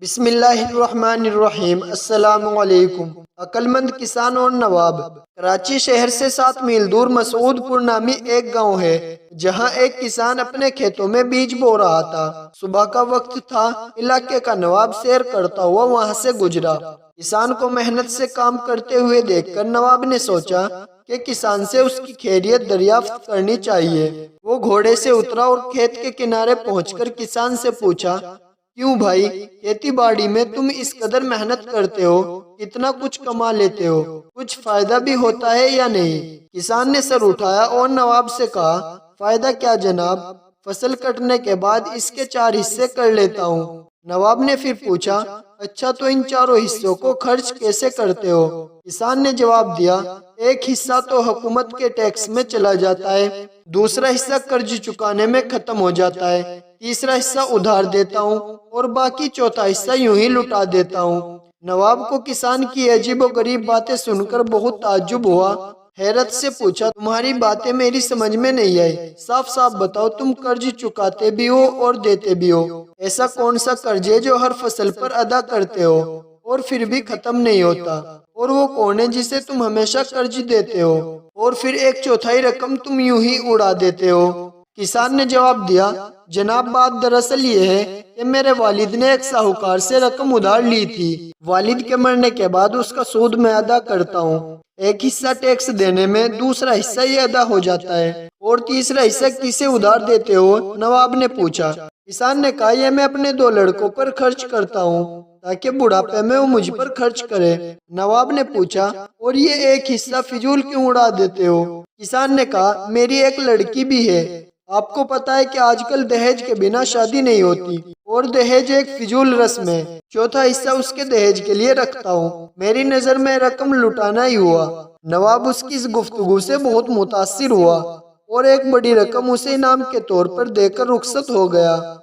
بسم اللہ الرحمن الرحیم۔ السلام علیکم۔ عقل مند کسان اور نواب۔ کراچی شہر سے 7 میل دور مسعود پور نامی ایک گاؤں ہے، جہاں ایک کسان اپنے کھیتوں میں بیج بو رہا تھا۔ صبح کا وقت تھا، علاقے کا نواب سیر کرتا ہوا وہاں سے گزرا۔ کسان کو محنت سے کام کرتے ہوئے دیکھ کر نواب نے سوچا کہ کسان سے اس کی خیریت دریافت کرنی چاہیے۔ وہ گھوڑے سے اترا اور کھیت کے کنارے پہنچ کر کسان سے پوچھا، کیوں بھائی، کھیتی باڑی میں تم اس قدر محنت کرتے ہو، اتنا کچھ کما لیتے ہو، کچھ فائدہ بھی ہوتا ہے یا نہیں؟ کسان نے سر اٹھایا اور نواب سے کہا، فائدہ کیا جناب، فصل کٹنے کے بعد اس کے 4 حصے کر لیتا ہوں۔ نواب نے پھر پوچھا، اچھا تو ان 4 حصوں کو خرچ کیسے کرتے ہو؟ کسان نے جواب دیا، ایک حصہ تو حکومت کے ٹیکس میں چلا جاتا ہے، دوسرا حصہ قرض چکانے میں ختم ہو جاتا ہے، تیسرا حصہ ادھار دیتا ہوں اور باقی چوتھا حصہ یوں ہی لٹا دیتا ہوں۔ نواب کو کسان کی عجیب و غریب باتیں سن کر بہت تعجب ہوا۔ حیرت سے پوچھا، تمہاری باتیں میری سمجھ میں نہیں آئی، صاف صاف بتاؤ، تم قرض چکاتے بھی ہو اور دیتے بھی ہو، ایسا کون سا قرض ہے جو ہر فصل پر ادا کرتے ہو اور پھر بھی ختم نہیں ہوتا؟ اور وہ کون ہے جسے تم ہمیشہ قرض دیتے ہو اور پھر 1/4 رقم تم یوں ہی اڑا دیتے ہو؟ کسان نے جواب دیا، جناب بات دراصل یہ ہے کہ میرے والد نے ایک ساہوکار سے رقم ادھار لی تھی۔ والد کے مرنے کے بعد اس کا سود میں ادا کرتا ہوں۔ ایک حصہ ٹیکس دینے میں، دوسرا حصہ یہ ادا ہو جاتا ہے اور تیسرا حصہ کسے ادھار دیتے ہو؟ نواب نے پوچھا۔ کسان نے کہا، یہ میں اپنے 2 لڑکوں پر خرچ کرتا ہوں تاکہ بڑھاپے میں وہ مجھ پر خرچ کرے۔ نواب نے پوچھا، اور یہ ایک حصہ فضول کیوں اڑا دیتے ہو؟ کسان نے کہا، میری ایک لڑکی بھی ہے، آپ کو پتا ہے کہ آج کل دہیج کے بنا شادی نہیں ہوتی اور دہیج ایک فضول رسم ہے، چوتھا حصہ اس کے دہیج کے لیے رکھتا ہوں۔ میری نظر میں رقم لٹانا ہی ہوا۔ نواب اس کی اس گفتگو سے بہت متاثر ہوا اور ایک بڑی رقم اسے انعام کے طور پر دے کر رخصت ہو گیا۔